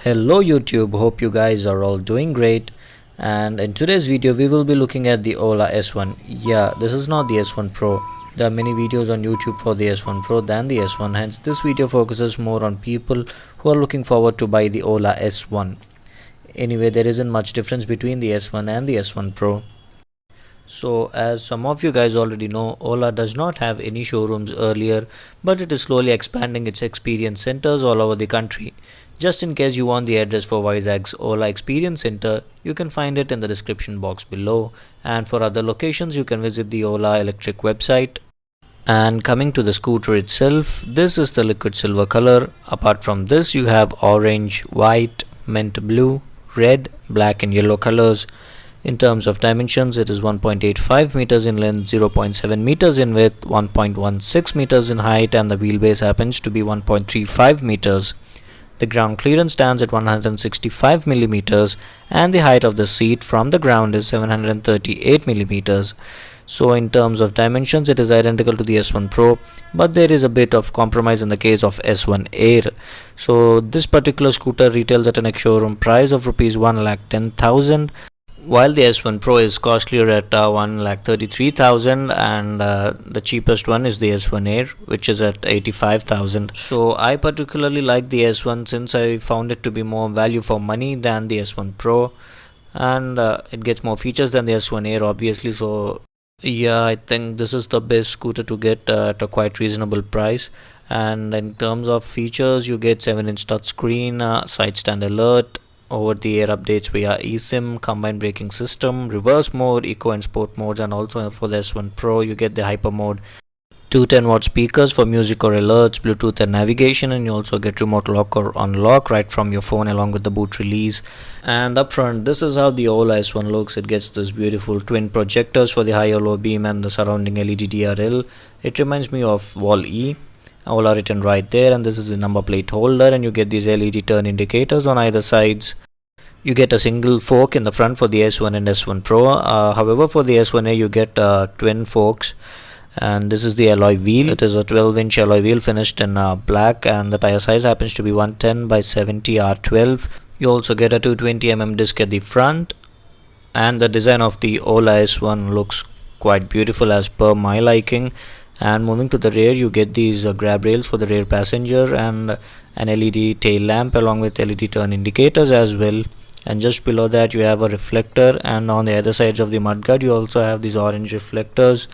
Hello YouTube, hope you guys are all doing great, and in today's video we will be looking at the Ola S1. Yeah, this is not the S1 Pro. There are many videos on YouTube for the S1 Pro than the S1, hence this video focuses more on people who are looking forward to buy the Ola S1. Anyway, there isn't much difference between the S1 and the S1 Pro. So as some of you guys already know, Ola does not have any showrooms earlier, but it is slowly expanding its experience centers all over the country. Just in case you want the address for Vizag's Ola Experience Center, you can find it in the description box below, and for other locations you can visit the Ola Electric website. And coming to the scooter itself, this is the liquid silver color. Apart from this, you have orange, white, mint blue, red, black and yellow colors. In terms of dimensions, it is 1.85 meters in length, 0.7 meters in width, 1.16 meters in height, and the wheelbase happens to be 1.35 meters. The ground clearance stands at 165 millimeters, and the height of the seat from the ground is 738 millimeters. So in terms of dimensions, it is identical to the S1 Pro, but there is a bit of compromise in the case of S1 Air. So this particular scooter retails at an ex-showroom price of rupees 1,10,000, while the S1 Pro is costlier at 1,33,000, and the cheapest one is the S1 Air, which is at 85,000. So I particularly like the S1 since I found it to be more value for money than the S1 Pro, and it gets more features than the S1 Air obviously. So yeah, I think this is the best scooter to get at a quite reasonable price. And in terms of features, you get 7-inch touchscreen, side stand alert, over-the-air updates via eSIM, combined braking system, reverse mode, eco and sport modes, and also for the S1 Pro you get the hyper mode, two 10-watt speakers for music or alerts, Bluetooth and navigation, and you also get remote lock or unlock right from your phone along with the boot release. And up front, this is how the Ola S1 looks. It gets this beautiful twin projectors for the high or low beam and the surrounding LED DRL. It reminds me of Wall E. Ola written right there, and this is the number plate holder, and you get these LED turn indicators on either sides. You get a single fork in the front for the S1 and S1 Pro. However, for the S1A you get twin forks, and this is the alloy wheel. It is a 12-inch alloy wheel finished in black, and the tire size happens to be 110 by 70 R12. You also get a 220 disc at the front, and the design of the Ola S1 looks quite beautiful as per my liking. And moving to the rear, you get these grab rails for the rear passenger and an LED tail lamp along with LED turn indicators as well. And just below that you have a reflector, and on the other sides of the mudguard you also have these orange reflectors.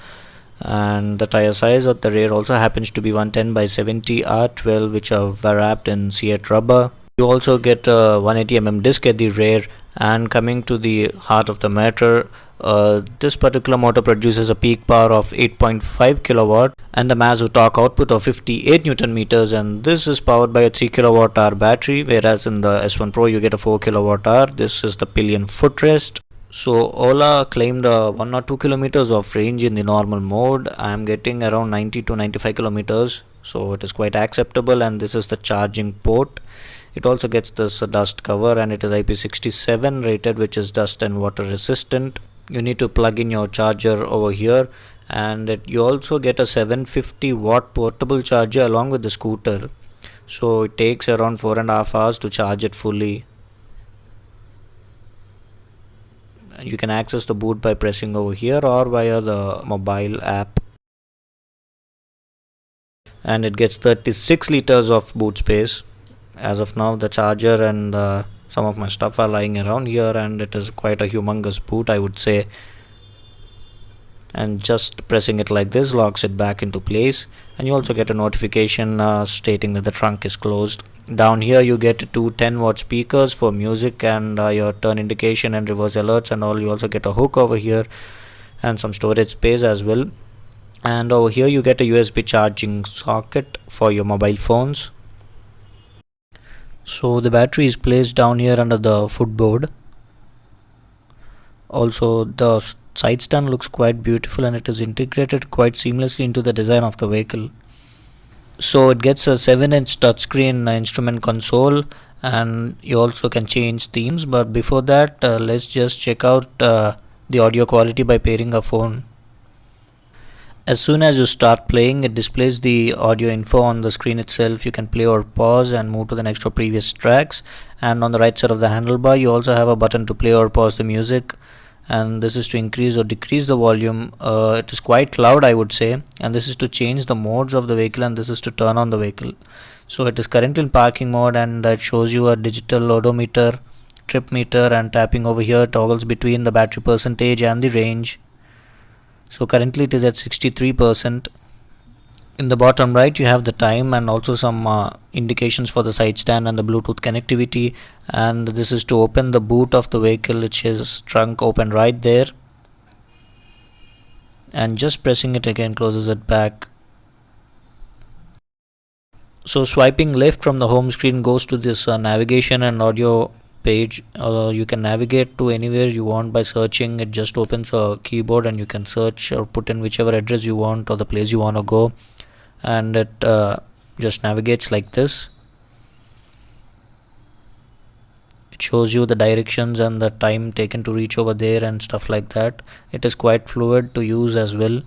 And the tire size of the rear also happens to be 110 by 70 R12, which are wrapped in C8 rubber. You also get a 180 disc at the rear. And coming to the heart of the matter, this particular motor produces a peak power of 8.5 kilowatt and a massive torque output of 58 newton meters, and this is powered by a 3 kilowatt hour battery, whereas in the S1 Pro you get a 4 kilowatt hour. This is the pillion footrest. So Ola claimed 1 or 2 kilometers of range in the normal mode. I am getting around 90 to 95 kilometers, so it is quite acceptable. And this is the charging port. It also gets this dust cover, and it is IP67 rated, which is dust and water resistant. You need to plug in your charger over here, and you also get a 750 watt portable charger along with the scooter. So it takes around 4.5 hours to charge it fully. You can access the boot by pressing over here or via the mobile app. And it gets 36 liters of boot space. As of now, the charger and some of my stuff are lying around here, and it is quite a humongous boot, I would say. And just pressing it like this locks it back into place, and you also get a notification stating that the trunk is closed. Down here you get two 10-watt speakers for music and your turn indication and reverse alerts and all. You also get a hook over here and some storage space as well. And over here you get a USB charging socket for your mobile phones. So the battery is placed down here under the footboard. Also, the side stand looks quite beautiful, and it is integrated quite seamlessly into the design of the vehicle. So it gets a 7-inch touchscreen instrument console, and you also can change themes. But before that, let's just check out the audio quality by pairing a phone. As soon as you start playing, it displays the audio info on the screen itself. You can play or pause and move to the next or previous tracks. And on the right side of the handlebar, you also have a button to play or pause the music. And this is to increase or decrease the volume. It is quite loud, I would say. And this is to change the modes of the vehicle, and this is to turn on the vehicle. So it is currently in parking mode, and it shows you a digital odometer, trip meter, and tapping over here toggles between the battery percentage and the range. So currently it is at 63%. In the bottom right you have the time and also some indications for the side stand and the Bluetooth connectivity, and this is to open the boot of the vehicle, which is trunk open right there, and just pressing it again closes it back. So swiping left from the home screen goes to this navigation and audio page. You can navigate to anywhere you want by searching. It just opens a keyboard and you can search or put in whichever address you want or the place you want to go, and it just navigates like this. It shows you the directions and the time taken to reach over there and stuff like that. It is quite fluid to use as well.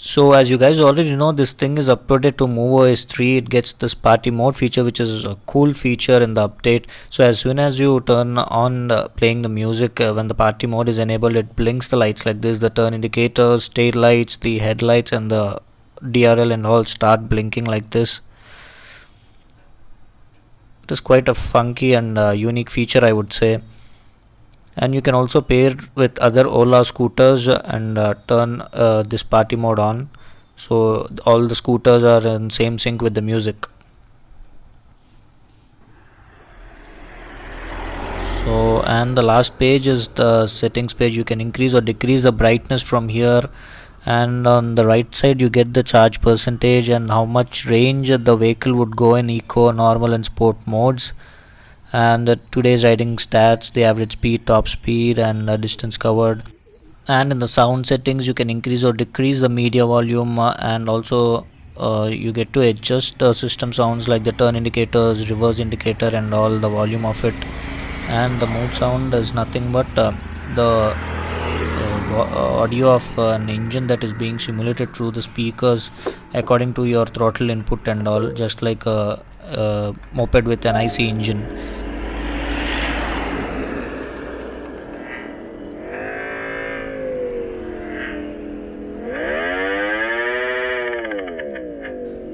So as you guys already know, this thing is uploaded to MoveOS 3. It gets this party mode feature, which is a cool feature in the update. So as soon as you turn on playing the music, when the party mode is enabled, it blinks the lights like this. The turn indicators, tail lights, the headlights and the DRL and all start blinking like this. It is quite a funky and unique feature, I would say. And you can also pair with other Ola scooters and turn this party mode on, so all the scooters are in same sync with the music. So, and the last page is the settings page. You can increase or decrease the brightness from here, and on the right side you get the charge percentage and how much range the vehicle would go in eco, normal and sport modes, and today's riding stats, the average speed, top speed and distance covered. And in the sound settings you can increase or decrease the media volume, and also you get to adjust the system sounds like the turn indicators, reverse indicator and all the volume of it. And the mode sound is nothing but the audio of an engine that is being simulated through the speakers according to your throttle input and all, just like a moped with an IC engine.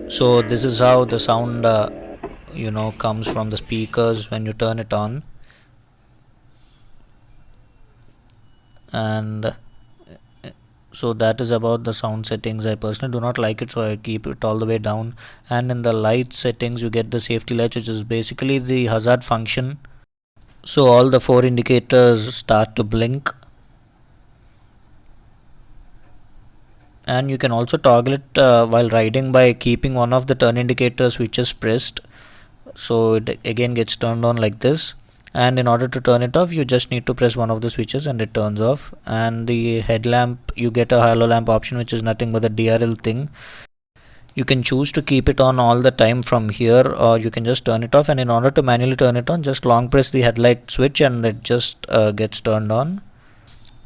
So this is how the sound comes from the speakers when you turn it on. And so that is about the sound settings. I personally do not like it, so I keep it all the way down. And in the light settings you get the safety light, which is basically the hazard function. So all the 4 indicators start to blink, and you can also toggle it while riding by keeping one of the turn indicator switches pressed, so it again gets turned on like this. And in order to turn it off, you just need to press one of the switches and it turns off. And the headlamp, you get a halo lamp option, which is nothing but the DRL thing. You can choose to keep it on all the time from here, or you can just turn it off, and in order to manually turn it on, just long press the headlight switch and it just gets turned on.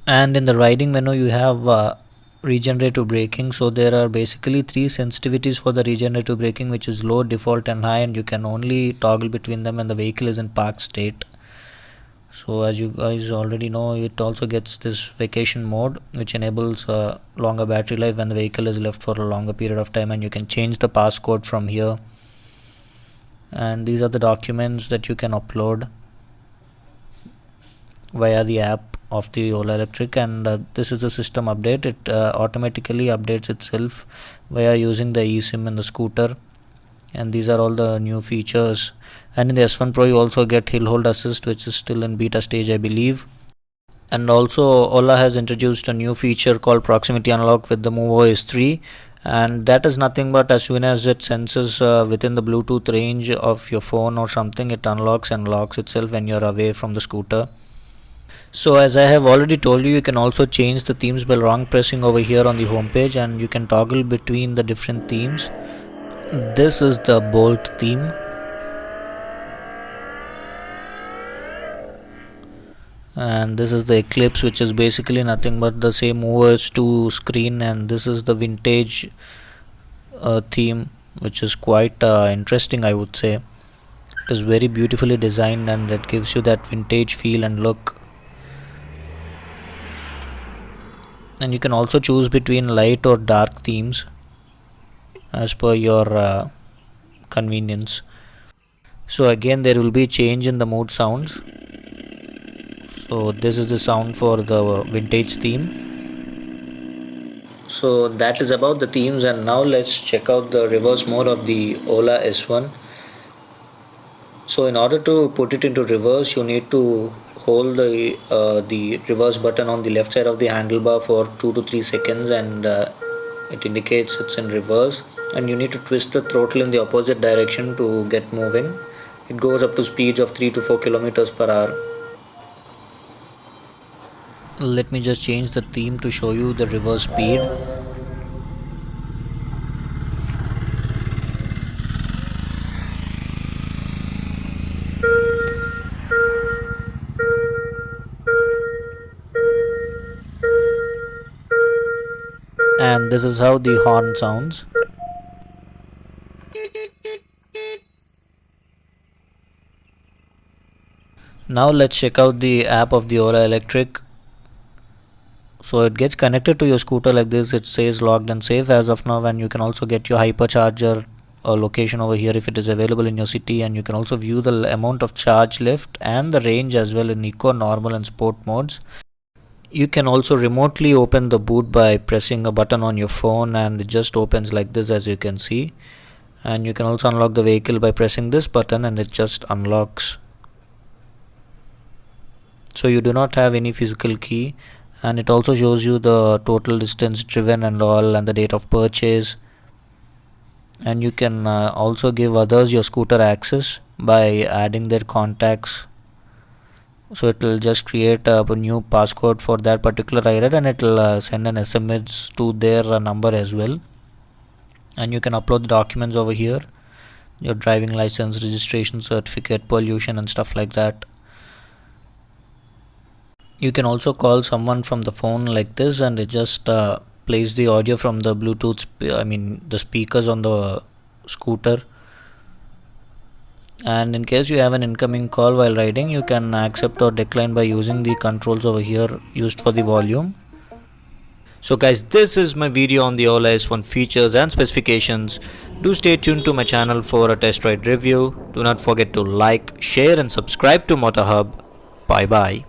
And in the riding menu you have regenerative braking. So there are basically 3 sensitivities for the regenerative braking, which is low, default and high, and you can only toggle between them when the vehicle is in park state. So as you guys already know, it also gets this vacation mode, which enables longer battery life when the vehicle is left for a longer period of time, and you can change the passcode from here. And these are the documents that you can upload via the app of the Ola Electric. And this is the system update. It automatically updates itself via using the eSIM in the scooter. And these are all the new features. And in the S1 Pro you also get hill hold assist, which is still in beta stage, I believe. And also Ola has introduced a new feature called proximity unlock with the MoveOS 3, and that is nothing but as soon as it senses within the Bluetooth range of your phone or something, it unlocks and locks itself when you're away from the scooter. So as I have already told you, you can also change the themes by long pressing over here on the home page, and you can toggle between the different themes. This is the Bolt theme, and this is the Eclipse, which is basically nothing but the same OS2 screen, and this is the vintage theme, which is quite interesting, I would say. It is very beautifully designed and it gives you that vintage feel and look. And you can also choose between light or dark themes as per your convenience. So again, there will be change in the mode sounds. So this is the sound for the vintage theme. So that is about the themes, and now let's check out the reverse mode of the Ola S1. So in order to put it into reverse, you need to hold the reverse button on the left side of the handlebar for 2 to 3 seconds, and it indicates it's in reverse, and you need to twist the throttle in the opposite direction to get moving. It goes up to speeds of 3 to 4 kilometers per hour. Let me just change the theme to show you the reverse speed. And this is how the horn sounds. Now let's check out the app of the Ola Electric. So it gets connected to your scooter like this. It says logged and safe as of now, and you can also get your hypercharger location over here if it is available in your city, and you can also view the amount of charge left and the range as well in eco, normal and sport modes. You can also remotely open the boot by pressing a button on your phone, and it just opens like this, as you can see. And you can also unlock the vehicle by pressing this button, and it just unlocks. So you do not have any physical key, and it also shows you the total distance driven and all, and the date of purchase. And you can also give others your scooter access by adding their contacts. So it will just create a new passcode for that particular rider, and it will send an SMS to their number as well. And you can upload the documents over here, your driving license, registration certificate, pollution and stuff like that. You can also call someone from the phone like this, and it just plays the audio from the Bluetooth, the speakers on the scooter. And in case you have an incoming call while riding, you can accept or decline by using the controls over here used for the volume. So guys, this is my video on the Ola S1 features and specifications. Do stay tuned to my channel for a test ride review. Do not forget to like, share and subscribe to MotorHub. Bye bye.